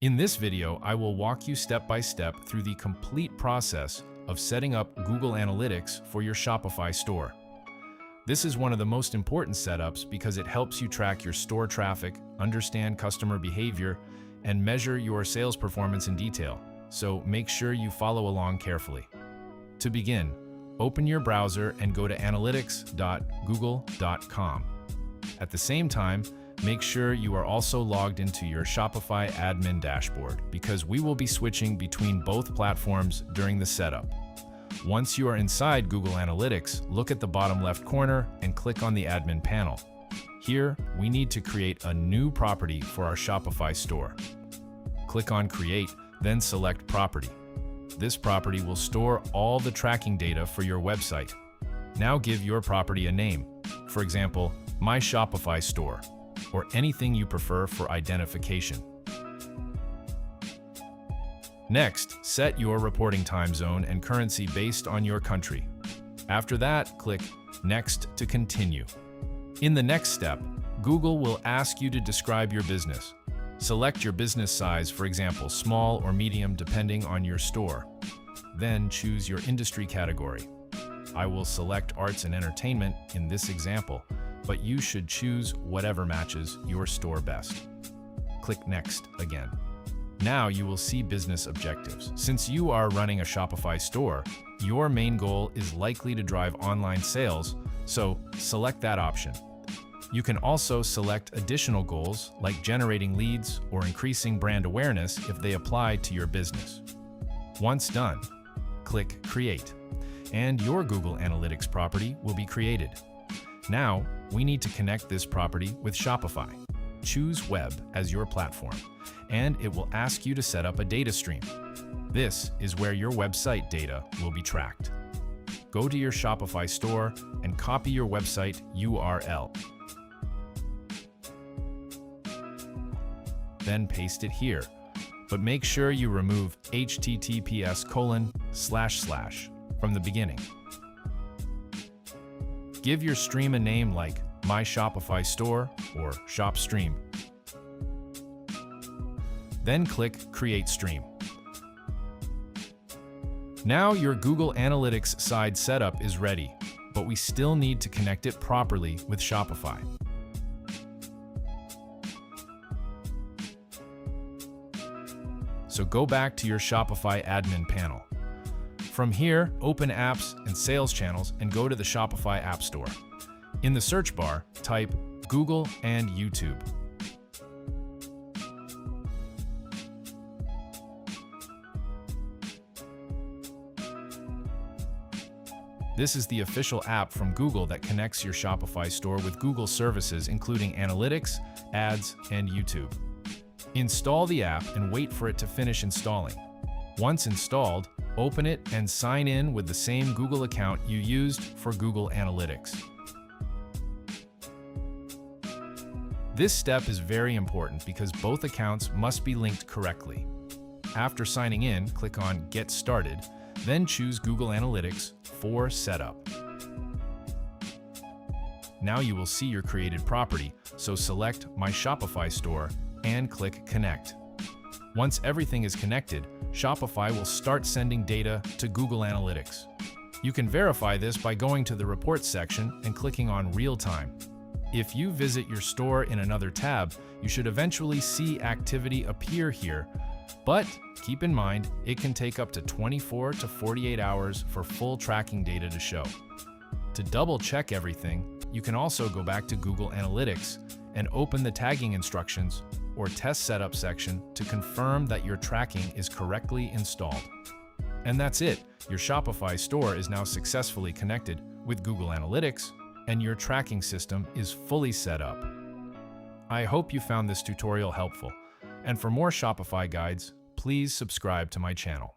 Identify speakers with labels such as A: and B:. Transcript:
A: In this video, I will walk you step by step through the complete process of setting up Google Analytics for your Shopify store. This is one of the most important setups because it helps you track your store traffic, understand customer behavior, and measure your sales performance in detail. So make sure you follow along carefully. To begin, open your browser and go to analytics.google.com. At the same time, make sure you are also logged into your Shopify admin dashboard because we will be switching between both platforms during the setup. Once you are inside Google Analytics, look at the bottom left corner and click on the admin panel. Here, we need to create a new property for our Shopify store. Click on Create, then select Property. This property will store all the tracking data for your website. Now give your property a name. For example, My Shopify Store, or anything you prefer for identification. Next, set your reporting time zone and currency based on your country. After that, click Next to continue. In the next step, Google will ask you to describe your business. Select your business size, for example, small or medium depending on your store. Then choose your industry category. I will select arts and entertainment in this example, but you should choose whatever matches your store best. Click Next again. Now you will see business objectives. Since you are running a Shopify store, your main goal is likely to drive online sales, so select that option. You can also select additional goals like generating leads or increasing brand awareness if they apply to your business. Once done, click Create, and your Google Analytics property will be created. Now, we need to connect this property with Shopify. Choose Web as your platform, and it will ask you to set up a data stream. This is where your website data will be tracked. Go to your Shopify store and copy your website URL. Then paste it here, but make sure you remove https:// from the beginning. Give your stream a name like My Shopify Store or Shop Stream. Then click Create Stream. Now your Google Analytics side setup is ready, but we still need to connect it properly with Shopify. So go back to your Shopify admin panel. From here, open Apps and Sales Channels and go to the Shopify App Store. In the search bar, type Google and YouTube. This is the official app from Google that connects your Shopify store with Google services including Analytics, Ads, and YouTube. Install the app and wait for it to finish installing. Once installed, open it and sign in with the same Google account you used for Google Analytics. This step is very important because both accounts must be linked correctly. After signing in, click on Get Started, then choose Google Analytics for Setup. Now you will see your created property, so select My Shopify Store and click Connect. Once everything is connected, Shopify will start sending data to Google Analytics. You can verify this by going to the Reports section and clicking on Real Time. If you visit your store in another tab, you should eventually see activity appear here, but keep in mind it can take up to 24 to 48 hours for full tracking data to show. To double check everything, you can also go back to Google Analytics and open the tagging instructions or test setup section to confirm that your tracking is correctly installed. And that's it. Your Shopify store is now successfully connected with Google Analytics, and your tracking system is fully set up. I hope you found this tutorial helpful, and for more Shopify guides, please subscribe to my channel.